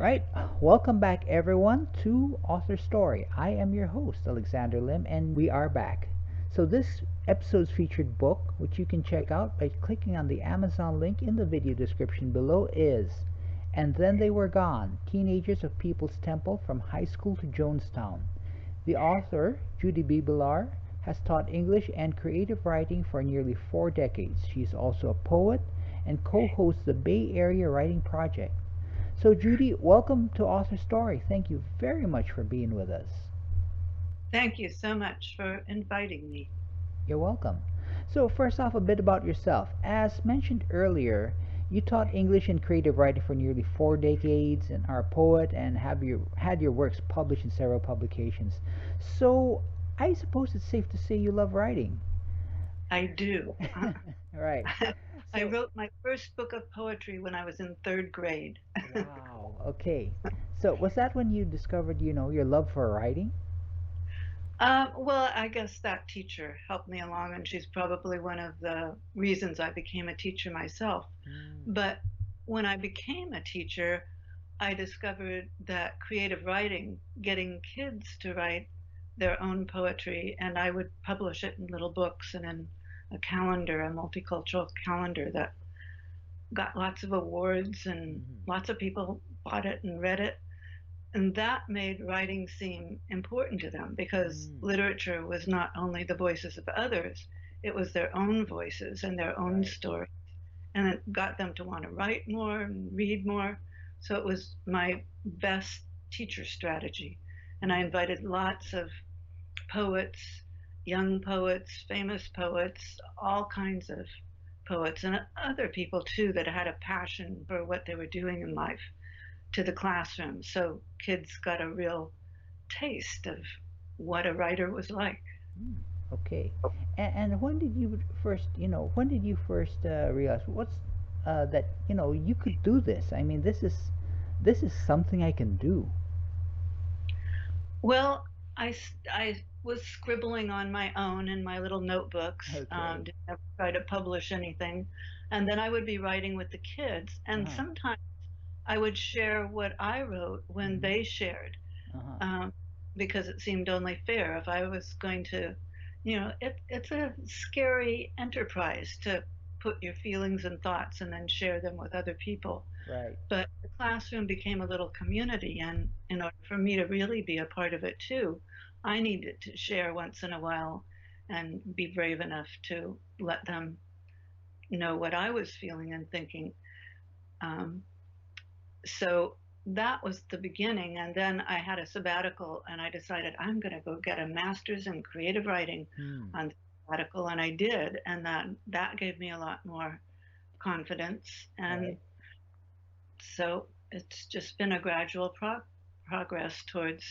Right, welcome back everyone to Author Story. I am your host, Alexander Lim, and we are back. So, this episode's featured book, which you can check out by clicking on the Amazon link in the video description below, is And Then They Were Gone Teenagers of People's Temple from High School to Jonestown. The author, Judy Bebelaar, has taught English and creative writing for nearly 4 decades. She is also a poet and co hosts the Bay Area Writing Project. So, Judy, welcome to Author Story. Thank you very much for being with us. Thank you so much for inviting me. You're welcome. So, first off, a bit about yourself. As mentioned earlier, you taught English and creative writing for nearly 4 decades and are a poet and had your works published in several publications. So, I suppose it's safe to say you love writing. I do. Right. I So, wrote my first book of poetry when I was in third grade. wow. Okay. So, was that when you discovered, your love for writing? Well, I guess that teacher helped me along, and she's probably one of the reasons I became a teacher myself. Mm, But when I became a teacher, I discovered that creative writing, getting kids to write their own poetry, and I would publish it in little books and in a calendar, a multicultural calendar that got lots of awards and mhm, lots of people bought it and read it. And that made writing seem important to them because mm. literature was not only the voices of others, it was their own voices and their own Right. story. And it got them to want to write more and read more. So it was my best teacher strategy. And I Mm. invited lots of poets, young poets, famous poets, all kinds of poets, and other people too that had a passion for what they were doing in life to the classroom. So kids got a real taste of what a writer was like. Mm, okay. And when did you first realize that you could do this? I mean, this is something I can do. Well, I was scribbling on my own in my little notebooks, Okay. didn't ever try to publish anything. And then I would be writing with the kids. And Uh-huh. sometimes I would share what I wrote when Mm-hmm. they shared, Uh-huh. um, because it seemed only fair. If I was going to, it's a scary enterprise to put your feelings and thoughts and then share them with other people. Right. But the classroom became a little community, and in order for me to really be a part of it too, I needed to share once in a while and be brave enough to let them know what I was feeling and thinking. Um, so that was the beginning. And then I had a sabbatical and I decided I'm going to go get a master's in creative writing Hmm. on sabbatical. And I did. And that gave me a lot more confidence. Right. And so it's just been a gradual progress towards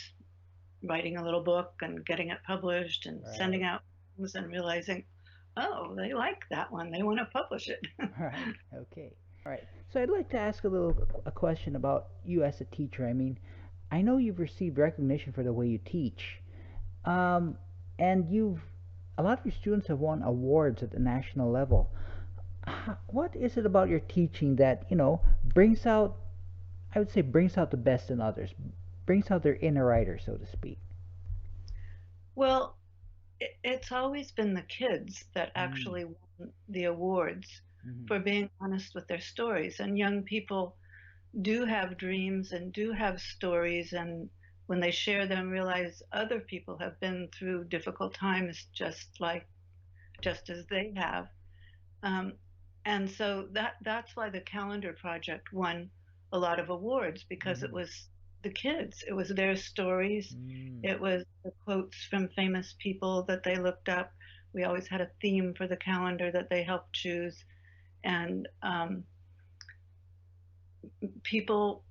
writing a little book and getting it published and sending Right. out things and realizing, oh, they like that one. They want to publish it. Right. Okay. All right. So I'd like to ask a question about you as a teacher. I mean, I know you've received recognition for the way you teach. Um, and a lot of your students have won awards at the national level. What is it about your teaching that, brings out, I would say, brings out the best in others, brings out their inner writer, so to speak? Well, it's always been the kids that Mm, actually won the awards mm-hmm. for being honest with their stories. And young people do have dreams and do have stories. And when they share them, realize other people have been through difficult times just as they have. Um, and so that's why the calendar project won a lot of awards because it Mm-hmm. was the kids, it was their stories, Mm, it was the quotes from famous people that they looked up. We always had a theme for the calendar that they helped choose, and people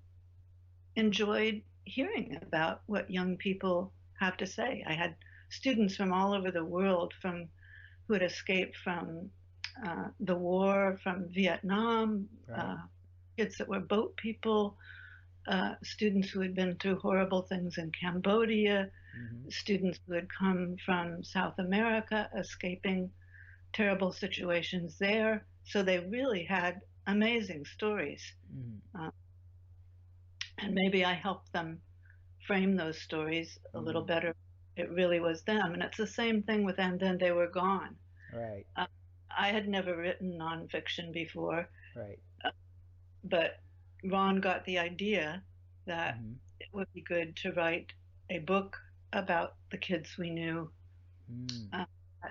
enjoyed hearing about what young people have to say. I had students from all over the world, from who had escaped from the war, from Vietnam, right. kids that were boat people, students who had been through horrible things in Cambodia, Mm-hmm. students who had come from South America, escaping terrible situations there. So they really had amazing stories. Mm-hmm. Uh, And maybe I helped them frame those stories a little Mm-hmm. better. It really was them. And it's the same thing with And Then They Were Gone. Right. Uh, I had never written nonfiction before, Right. uh, but Ron got the idea that Mm-hmm. it would be good to write a book about the kids we knew Mm. at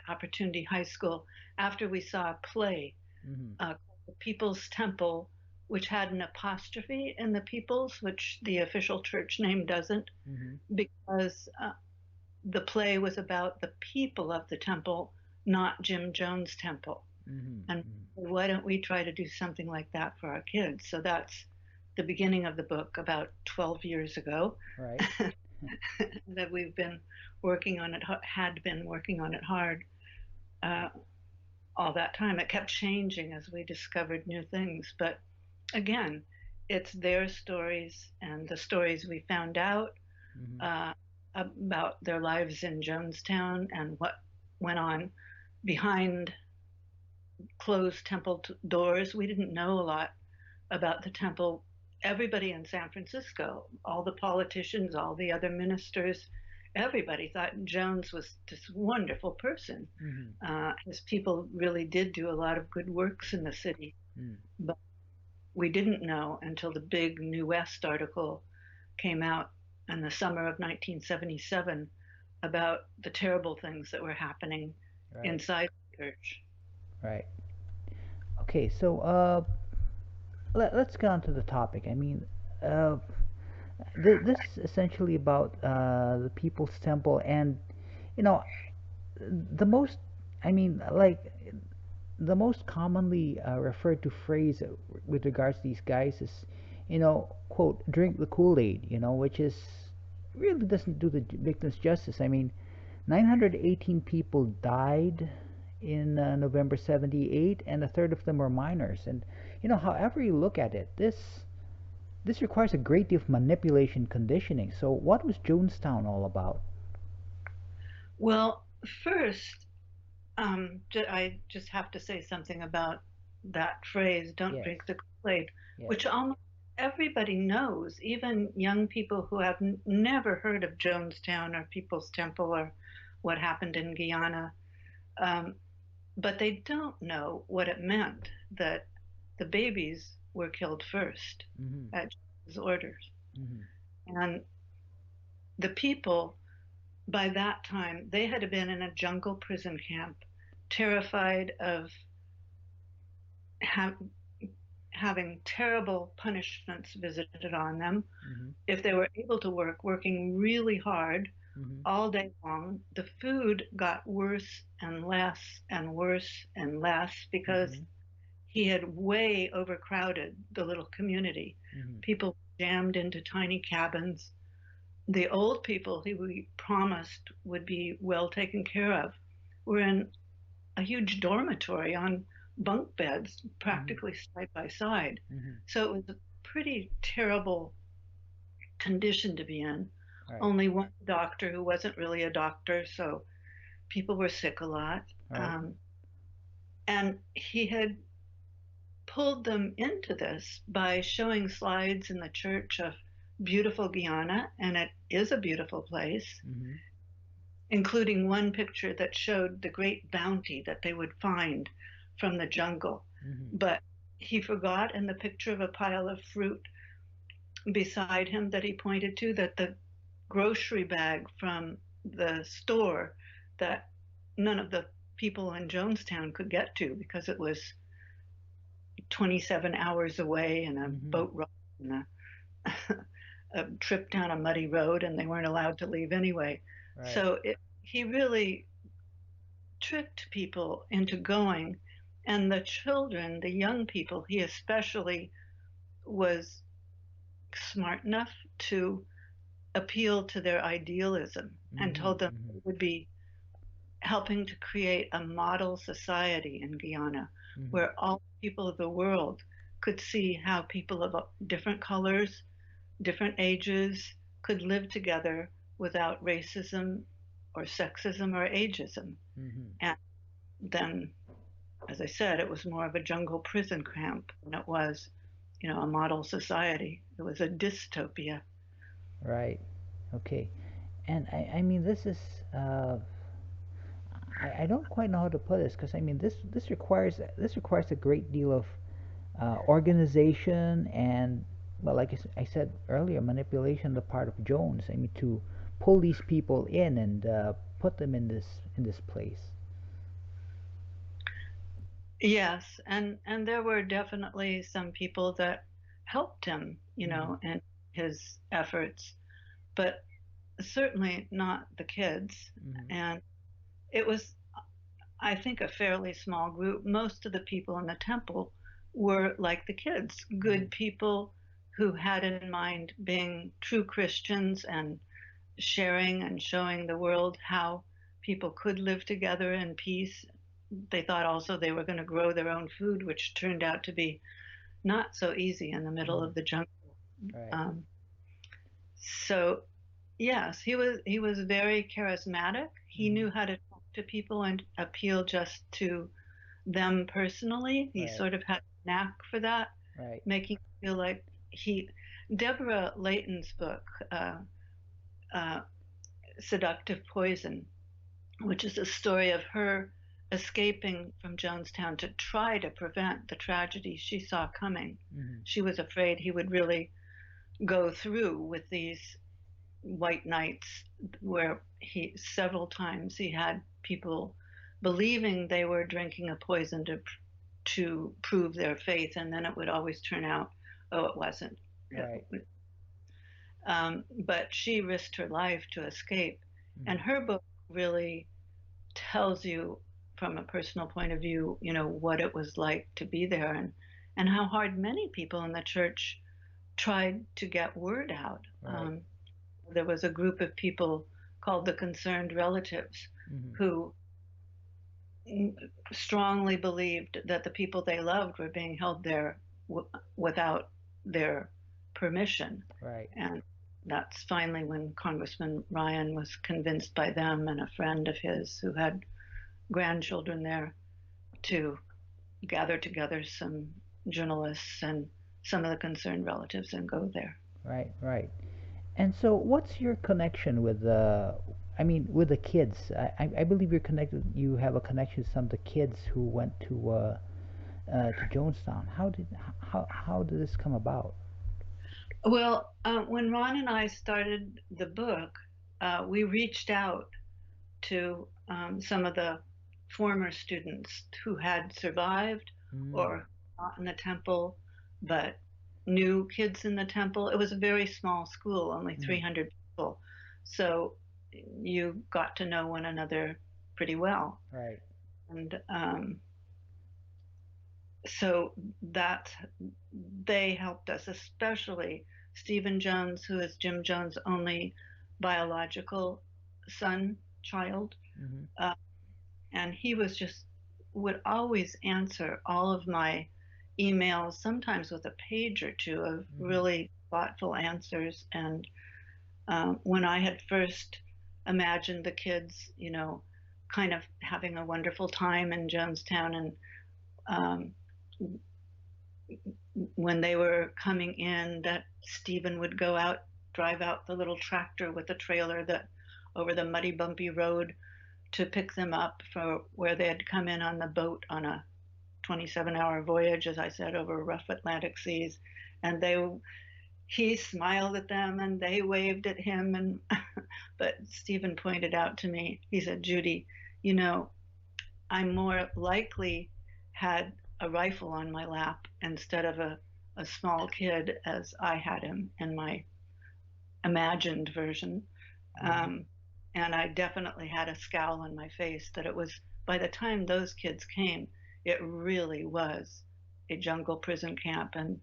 Opportunity High School after we saw a play Mm-hmm. called The People's Temple, which had an apostrophe in the People's, which the official church name doesn't, Mm-hmm. because the play was about the people of the temple, not Jim Jones' temple. Mm-hmm. And Mm-hmm. why don't we try to do something like that for our kids? So that's the beginning of the book about 12 years ago Right. that we've been working on it, had been working on it hard uh, all that time. It kept changing as we discovered new things. But again, it's their stories and the stories we found out Mm-hmm. uh, about their lives in Jonestown and what went on behind closed temple doors. We didn't know a lot about the temple. Everybody in San Francisco, all the politicians, all the other ministers, everybody thought Jones was this wonderful person. Mm-hmm. His people really did do a lot of good works in the city, Mm. but we didn't know until the big New West article came out in the summer of 1977 about the terrible things that were happening Right. inside the church. Right. Okay. So let's get on to the topic. I mean, uh, this is essentially about the People's Temple, and you know, the most. I mean, like the most commonly referred to phrase with regards to these guys is, quote, drink the Kool-Aid, which is really doesn't do the victims justice. I mean, 918 people died in November 78, and a third of them were minors. And, however you look at it, this requires a great deal of manipulation conditioning. So, what was Jonestown all about? Well, first, I just have to say something about that phrase, don't Yes, drink the Kool-Aid, yes. which almost everybody knows, even young people who have never heard of Jonestown or People's Temple or what happened in Guyana. Um, but they don't know what it meant that the babies were killed first Mm-hmm. at Jesus' orders. Mm-hmm. And the people, by that time, they had been in a jungle prison camp, terrified of ha- having terrible punishments visited on them. Mm-hmm. If they were able to work, working really hard Mm-hmm. all day long, the food got worse and less and worse and less because Mm-hmm. he had way overcrowded the little community. Mm-hmm. People jammed into tiny cabins. The old people who we promised would be well taken care of were in a huge dormitory on bunk beds, Mm-hmm. practically side by side. Mm-hmm. So it was a pretty terrible condition to be in. Right. Only one doctor who wasn't really a doctor, so people were sick a lot. Right. And he had pulled them into this by showing slides in the church of beautiful Guyana, and it is a beautiful place, Mm-hmm. including one picture that showed the great bounty that they would find from the jungle. Mm-hmm. But he forgot in the picture of a pile of fruit beside him that he pointed to that the grocery bag from the store that none of the people in Jonestown could get to because it was 27 hours away in a Mm-hmm. boat ride and a trip down a muddy road, and they weren't allowed to leave anyway. Right. So he really tricked people into going. And the children, the young people, he especially was smart enough to appeal to their idealism and Mm-hmm. told them Mm-hmm. it would be helping to create a model society in Guyana Mm-hmm. where all people of the world could see how people of different colors, different ages could live together without racism or sexism or ageism. Mm-hmm. And then, as I said, it was more of a jungle prison camp than it was a model society. It was a dystopia. Right. Okay. And I mean, this is, uh, I don't quite know how to put this because I mean, this requires a great deal of organization and, well, like I said earlier, manipulation on the part of Jones. I mean, to pull these people in and put them in this place. Yes, and there were definitely some people that helped him, Mm-hmm. in his efforts, but certainly not the kids. Mm-hmm. And it was, I think, a fairly small group. Most of the people in the temple were like the kids, Mm-hmm. good people who had in mind being true Christians and sharing and showing the world how people could live together in peace. They thought also they were going to grow their own food, which turned out to be not so easy in the middle Mm-hmm. of the jungle. Right. Um, so yes, he was very charismatic. He Mm-hmm. knew how to talk to people and appeal just to them personally. He Right. sort of had a knack for that, Right. making you feel like he. Deborah Layton's book, uh, "Seductive Poison," which is a story of her escaping from Jonestown to try to prevent the tragedy she saw coming. Mm-hmm. She was afraid he would really go through with these white nights where he several times he had people believing they were drinking a poison to prove their faith, and then it would always turn out, oh, it wasn't. Right. But she risked her life to escape, Mm-hmm. and her book really tells you from a personal point of view, what it was like to be there, and how hard many people in the church tried to get word out. Right. There was a group of people called the Concerned Relatives Mm-hmm. who strongly believed that the people they loved were being held there without their permission. Right. And that's finally when Congressman Ryan was convinced by them and a friend of his who had grandchildren there to gather together some journalists and some of the concerned relatives and go there. Right. Right. And so, what's your connection with the? I mean, with the kids. I believe you're connected. You have a connection with some of the kids who went to Jonestown. How did this come about? Well, when Ron and I started the book, we reached out to some of the former students who had survived Mm. or not in the temple, but knew kids in the temple. It was a very small school, only Mm. 300 people. So you got to know one another pretty well. Right. And so that they helped us, especially Stephen Jones, who is Jim Jones' only biological son, child. Mm-hmm. Uh, and he was just, would always answer all of my emails, sometimes with a page or two of Mm-hmm. really thoughtful answers. And when I had first imagined the kids, kind of having a wonderful time in Jonestown, and um, when they were coming in, that Stephen would go out, drive out the little tractor with the trailer that over the muddy, bumpy road to pick them up for where they had come in on the boat on a 27-hour voyage, as I said, over rough Atlantic seas. And he smiled at them and they waved at him. And but Stephen pointed out to me, he said, Judy, you know, I more likely had a rifle on my lap instead of a small kid as I had him in my imagined version. Mm-hmm. Um, and I definitely had a scowl on my face that it was, by the time those kids came, it really was a jungle prison camp, and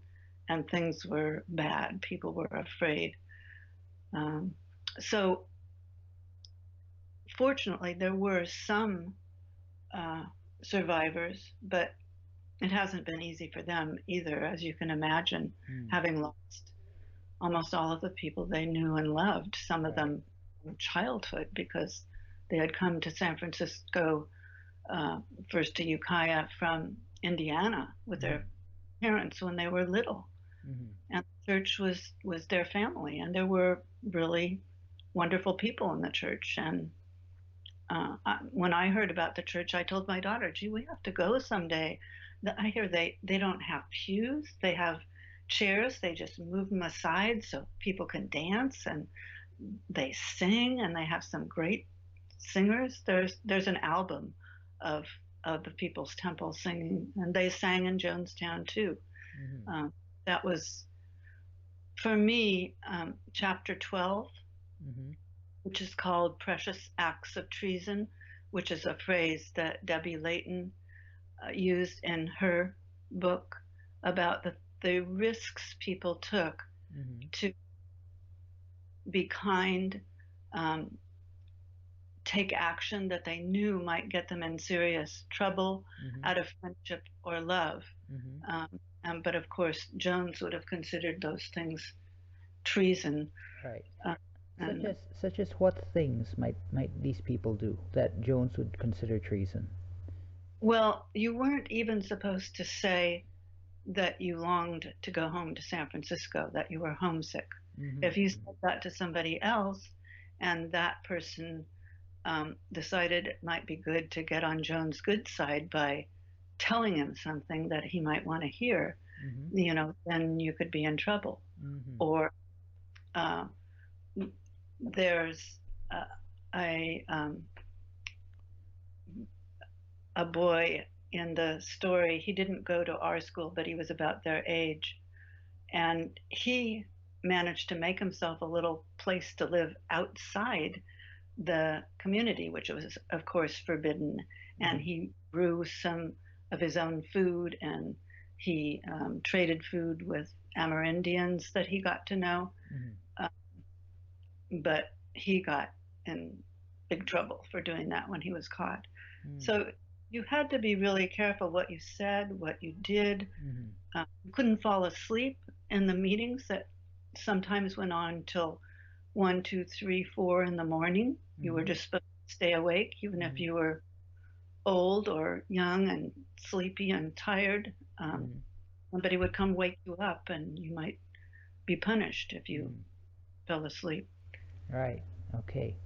things were bad. People were afraid. Um, so fortunately, there were some uh, survivors, but it hasn't been easy for them either, as you can imagine, Mm. having lost almost all of the people they knew and loved, some of Right. them from childhood, because they had come to San Francisco, uh, first to Ukiah from Indiana with Mm-hmm. their parents when they were little. Mm-hmm. and the church was their family, and there were really wonderful people in the church. And when I heard about the church, I told my daughter, "Gee, we have to go someday." I hear they don't have pews; they have chairs. They just move them aside so people can dance, and they sing, and they have some great singers. There's an album of of the People's Temple singing, and they sang in Jonestown too. Mm-hmm. Um, that was for me chapter 12, Mm-hmm. which is called "Precious Acts of Treason," which is a phrase that Debbie Layton used in her book about the risks people took Mm-hmm. to be kind, um, take action that they knew might get them in serious trouble Mm-hmm. out of friendship or love. Mm-hmm. But of course, Jones would have considered those things treason. Right. Uh, and Such as what things might these people do that Jones would consider treason? well, you weren't even supposed to say that you longed to go home to San Francisco, that you were homesick. Mm-hmm. If you said that to somebody else and that person decided it might be good to get on Jones' good side by telling him something that he might want to hear, Mm-hmm. then you could be in trouble. Mm-hmm. Or uh, there's uh, a a boy in the story. He didn't go to our school, but he was about their age, and he managed to make himself a little place to live outside the community, which was, of course, forbidden. And Mm-hmm. he grew some of his own food, and he traded food with Amerindians that he got to know. Mm-hmm. Uh, but he got in big trouble for doing that when he was caught. So you had to be really careful what you said, what you did. Mm-hmm. You couldn't fall asleep in the meetings that sometimes went on till 1, 2, 3, 4 in the morning. You were Mm-hmm. just supposed to stay awake, even if Mm-hmm. you were old or young and sleepy and tired. Mm-hmm. Somebody would come wake you up, and you might be punished if you Mm-hmm. fell asleep. Right. Okay.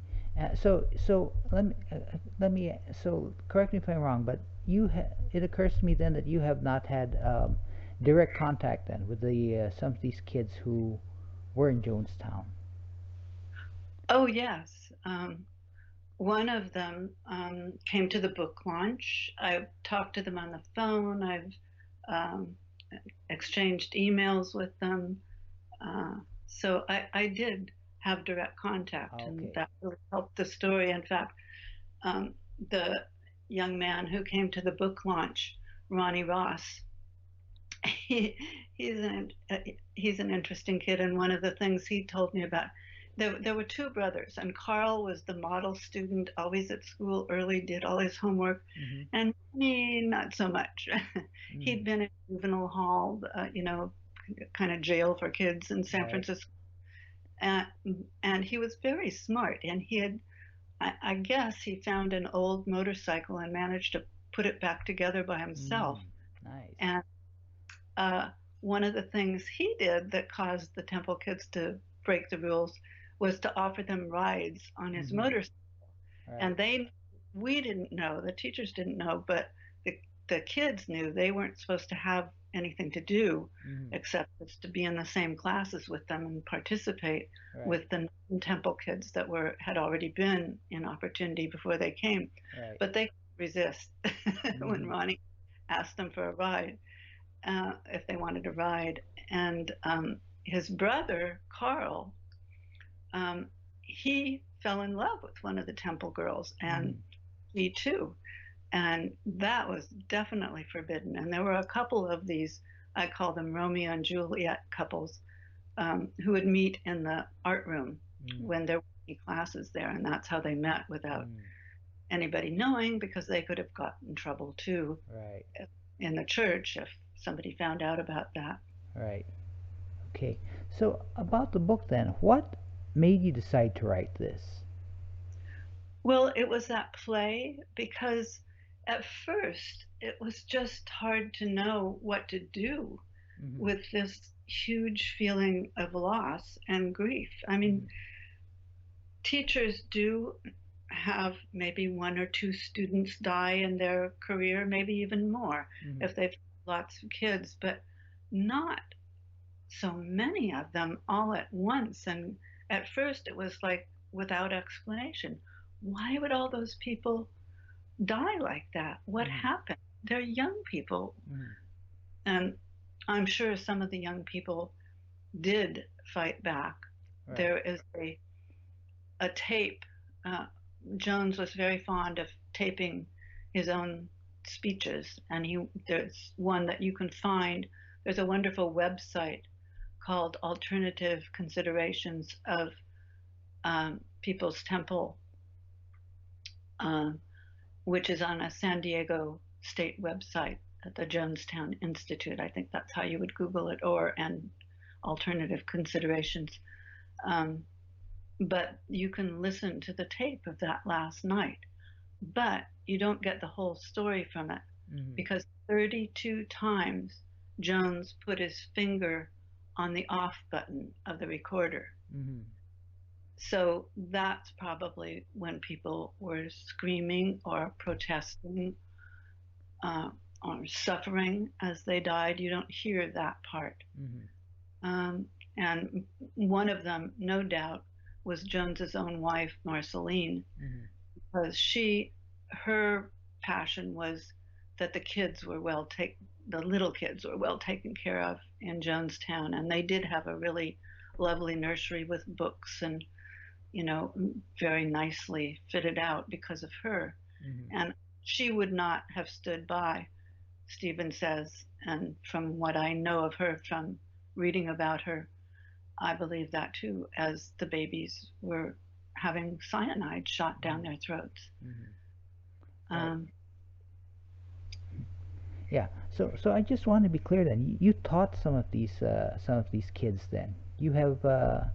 So correct me if I'm wrong, but it occurs to me then that you have not had direct contact then with the some of these kids who were in Jonestown. Oh, yes. One of them came to the book launch. I've talked to them on the phone. I've um, exchanged emails with them. So I did have direct contact, and Okay. that really helped the story. In fact, the young man who came to the book launch, Ronnie Ross, he, he's an interesting kid. And one of the things he told me about, there were two brothers, and Carl was the model student, always at school early, did all his homework, Mm-hmm. and me, not so much. Mm-hmm. He'd been in juvenile hall, kind of jail for kids in San Right. Francisco, and, and he was very smart. And he had, I guess, he found an old motorcycle and managed to put it back together by himself. Mm. Nice. And uh, one of the things he did that caused the Temple kids to break the rules was to offer them rides on his Mm-hmm. motorcycle. Right. And we didn't know, the teachers didn't know, but the kids knew they weren't supposed to have anything to do Mm-hmm. except just to be in the same classes with them and participate Right. with the Temple kids that had already been in Opportunity before they came. Right. But they resist when Mm-hmm. Ronnie asked them for a ride, if they wanted to ride. And his brother, Carl, he fell in love with one of the Temple girls, Mm-hmm. and he too. And that was definitely forbidden. And there were a couple of these, I call them Romeo and Juliet couples, who would meet in the art room Mm-hmm. when there were any classes there. And that's how they met without Mm-hmm. anybody knowing, because they could have gotten in trouble too Right. in the church if somebody found out about that. Right. Okay. So about the book then, what made you decide to write this? Well, it was that play, because at first it was just hard to know what to do Mm-hmm. with this. huge feeling of loss and grief. I mean, Mhm. teachers do have maybe one or two students die in their career, maybe even more Mhm. if they've lots of kids, but not so many of them all at once. And at first it was like without explanation. Why would all those people die like that? What Mhm. happened? They're young people. Mhm. And I'm sure some of the young people did fight back. Right. There is a tape. Uh, Jones was very fond of taping his own speeches, and there's one that you can find. There's a wonderful website called Alternative Considerations of People's Temple, um, which is on a San Diego state website at the Jonestown Institute. I think that's how you would Google it, or and Alternative Considerations. Um, but you can listen to the tape of that last night, but you don't get the whole story from it Mhm. because 32 times Jones put his finger on the off button of the recorder. Mhm. So that's probably when people were screaming or protesting uh, or suffering as they died. You don't hear that part. Mhm. And one of them, no doubt, was Jones's own wife, Marceline, Mhm. because her passion was that the little kids were well taken care of in Jonestown, and they did have a really lovely nursery with books and very nicely fitted out because of her. Mhm. And she would not have stood by, Stephen says, and from what I know of her from reading about her, I believe that too, as the babies were having cyanide shot down Mhm. their throats. Mhm. Right. Um, Yeah. So I just want to be clear then. You taught some of these kids then. You've had. I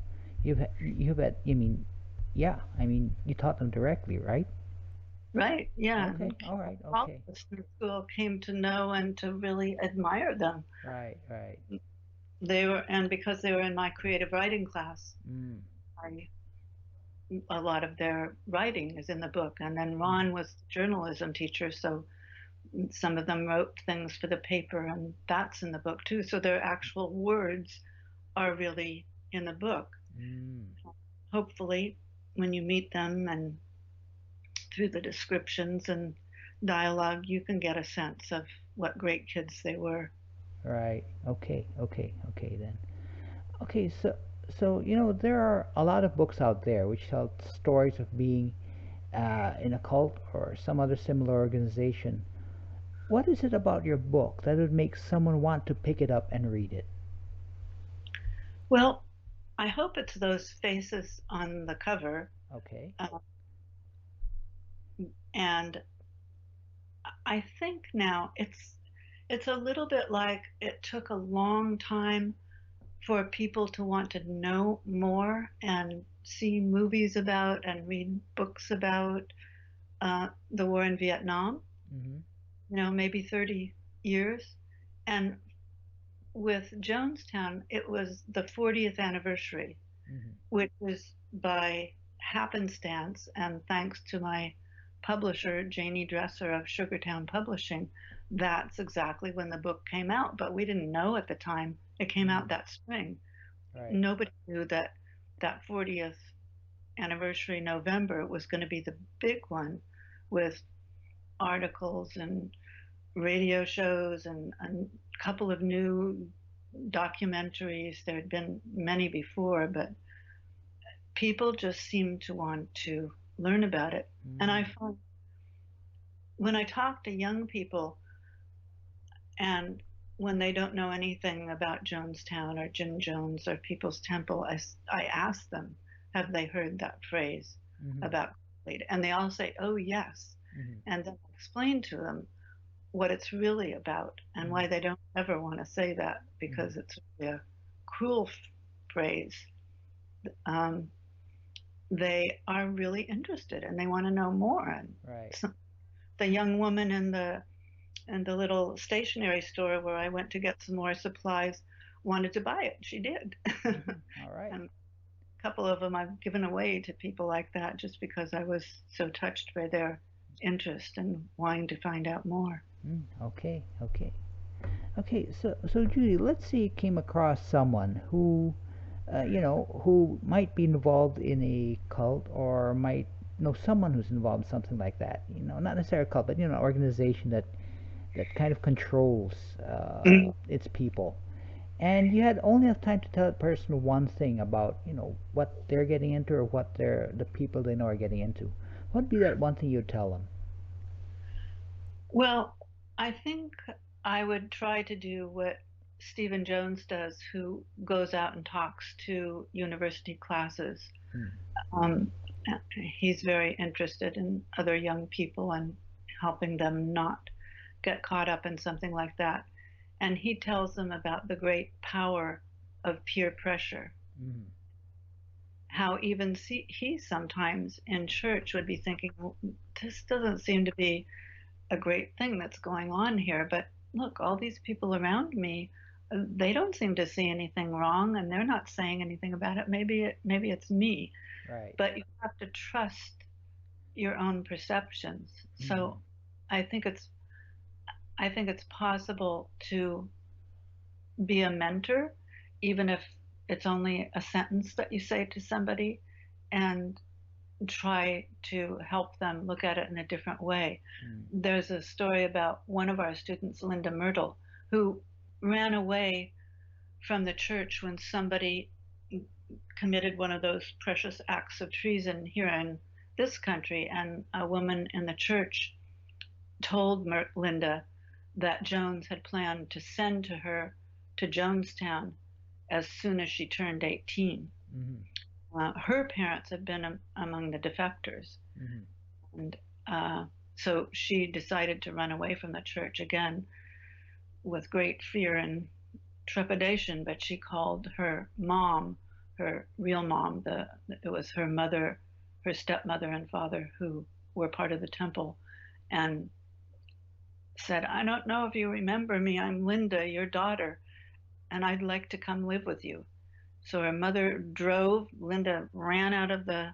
mean, yeah. I mean, you taught them directly, right? right, yeah. Okay. And All right. all Okay. of us in school came to know and to really admire them. Right. Right. And because they were in my creative writing class, Mm. I, a lot of their writing is in the book. And then Mhm. Ron was the journalism teacher, so some of them wrote things for the paper, and that's in the book too. So their actual words are really in the book. Mm. Hopefully, when you meet them and through the descriptions and dialogue, you can get a sense of what great kids they were. Right. Okay. Okay. Okay then. Okay. So there are a lot of books out there which tell stories of being in a cult or some other similar organization. What is it about your book that would make someone want to pick it up and read it? Well, I hope it's those faces on the cover. Okay. Uh, and I think now it's a little bit like it took a long time for people to want to know more and see movies about and read books about the war in Vietnam, Mm-hmm. maybe 30 years. And with Jonestown, it was the 40th anniversary, Mm-hmm. which was by happenstance and thanks to my publisher, Janie Dresser of Sugartown Publishing. That's exactly when the book came out, but we didn't know at the time. It came out Mm. that spring. Right. Nobody knew that that 40th anniversary November was going to be the big one with articles and radio shows and a couple of new documentaries. There had been many before, but people just seem to want to learn about it. And I Mm. find when I talk to young people and when they don't know anything about Jonestown or Jim Jones or People's Temple, I ask them, have they heard that phrase Mm-hmm. about Lead? And they all say, oh, yes. Mm-hmm. And then I explain to them what it's really about and Mm-hmm. why they don't ever want to say that Mm-hmm. because it's really a cruel phrase. Um, they are really interested and they want to know more. And Right. so the young woman in the little stationery store where I went to get some more supplies, wanted to buy it, she did. All right. And a couple of them I've given away to people like that just because I was so touched by their interest and wanting to find out more. Okay, okay. Okay, so Judy, let's say you came across someone who, who might be involved in a cult or might know someone who's involved in something like that. Not necessarily a cult, but an organization that kind of controls its people. And you had only enough time to tell that person one thing about, what they're getting into or what the people they know are getting into. What would be that one thing you'd tell them? Well, I think I would try to do what Stephen Jones does, who goes out and talks to university classes. Mm. Um, he's very interested in other young people and helping them not get caught up in something like that. And he tells them about the great power of peer pressure. Mm. How even he sometimes in church would be thinking, well, this doesn't seem to be a great thing that's going on here. But look, all these people around me, they don't seem to see anything wrong, and they're not saying anything about it. Maybe it's me. Right. But you have to trust your own perceptions. Mm. So I think it's I think it's possible to be a mentor, even if it's only a sentence that you say to somebody, and try to help them look at it in a different way. Mm. There's a story about one of our students, Linda Myrtle, who ran away from the church when somebody committed one of those precious acts of treason here in this country. And a woman in the church told Linda that Jones had planned to send to her to Jonestown as soon as she turned 18. Mm. Her parents had been among the defectors. Mm. And so she decided to run away from the church again with great fear and trepidation, but she called her mom, her real mom, it was her mother, her stepmother and father who were part of the temple, and said, I don't know if you remember me, I'm Linda, your daughter, and I'd like to come live with you. So her mother drove. Linda ran out of the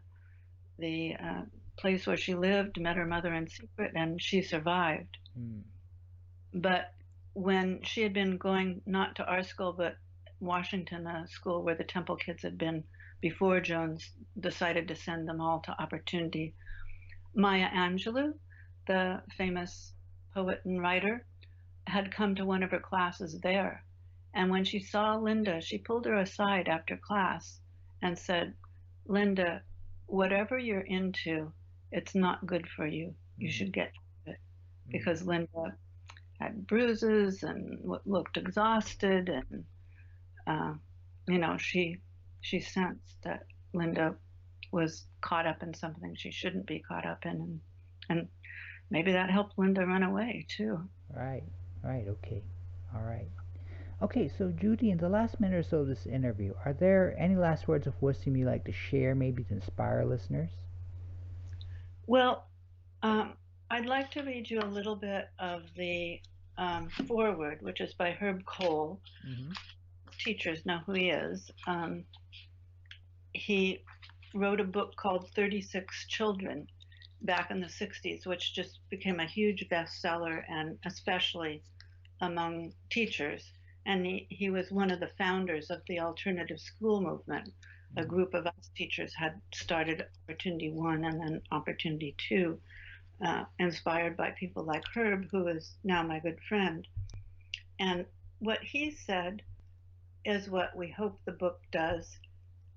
place where she lived, met her mother in secret, and she survived. Mm. But when she had been going not to our school, but Washington, a school where the Temple kids had been before Jones decided to send them all to Opportunity, Maya Angelou, the famous poet and writer, had come to one of her classes there. And when she saw Linda, she pulled her aside after class and said, Linda, whatever you're into, it's not good for you. You Mm. should get it. Mm. Because Linda had bruises and looked exhausted, and uh, she sensed that Linda was caught up in something she shouldn't be caught up in, and maybe that helped Linda run away too. Right. Right. Okay. All right. Okay, so Judy, in the last minute or so of this interview, are there any last words of wisdom you'd like to share, maybe to inspire listeners? Well, I'd like to read you a little bit of the foreword, which is by Herb Cole. Mm-hmm. Teachers know who he is. He wrote a book called 36 Children back in the 60s, which just became a huge bestseller, and especially among teachers. And he was one of the founders of the alternative school movement. A Mm-hmm. group of us teachers had started Opportunity One and then Opportunity Two, inspired by people like Herb, who is now my good friend. And what he said is what we hope the book does,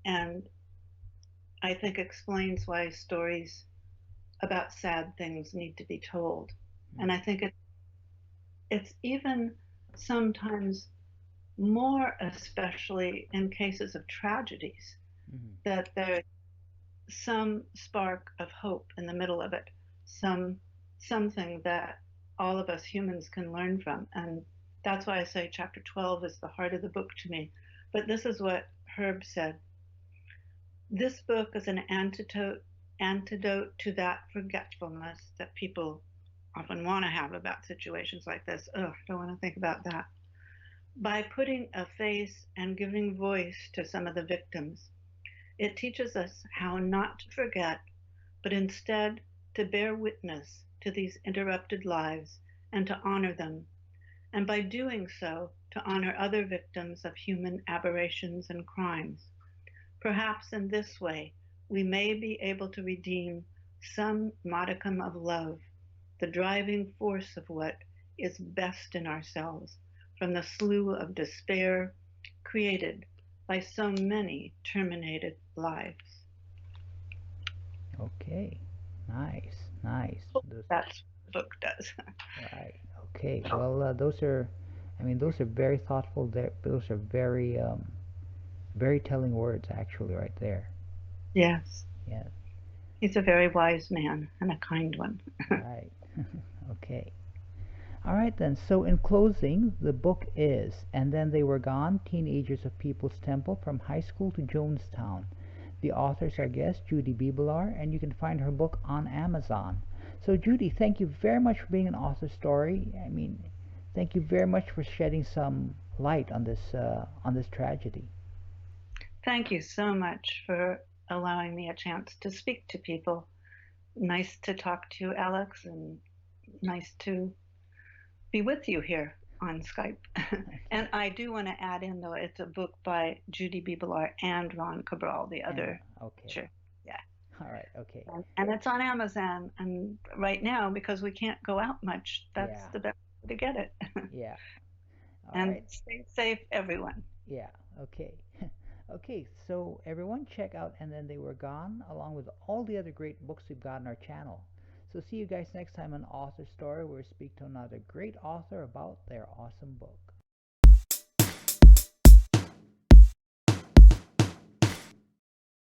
and I think explains why stories about sad things need to be told. And I think it's even sometimes more, especially in cases of tragedies, Mm-hmm. that there's some spark of hope in the middle of it, something that all of us humans can learn from. And that's why I say chapter 12 is the heart of the book to me. But this is what Herb said. This book is an antidote to that forgetfulness that people often want to have about situations like this. Oh, I don't want to think about that. By putting a face and giving voice to some of the victims, it teaches us how not to forget, but instead to bear witness to these interrupted lives and to honor them, and by doing so, to honor other victims of human aberrations and crimes. Perhaps in this way, we may be able to redeem some modicum of love, the driving force of what is best in ourselves, from the slough of despair created by so many terminated lives. Okay. Nice. Nice. Those, That's what the book does. right. Okay. Well, those are, I mean, those are very thoughtful. Those are very, very telling words, actually, right there. Yes, Yes. he's a very wise man and a kind one. Right. Okay. All right then. So in closing, the book is "And Then They Were Gone: Teenagers of People's Temple from High School to Jonestown." The author's our guest, Judy Bebelaar, and you can find her book on Amazon. So Judy, thank you very much for being an author story. I mean, thank you very much for shedding some light on this tragedy. Thank you so much for allowing me a chance to speak to people. Nice to talk to you, Alex, and nice to be with you here on Skype. And Okay. I do want to add in, though, it's a book by Judy Bebelaar and Ron Cabral, the And other okay. teacher. Yeah. All right. Okay. And it's on Amazon. And right now, because we can't go out much, that's Yeah. the best way to get it. Yeah. All And right. stay safe, everyone. Yeah. Okay. Okay, so everyone check out And Then They Were Gone, along with all the other great books we've got on our channel. So see you guys next time on Author Story, where we speak to another great author about their awesome book.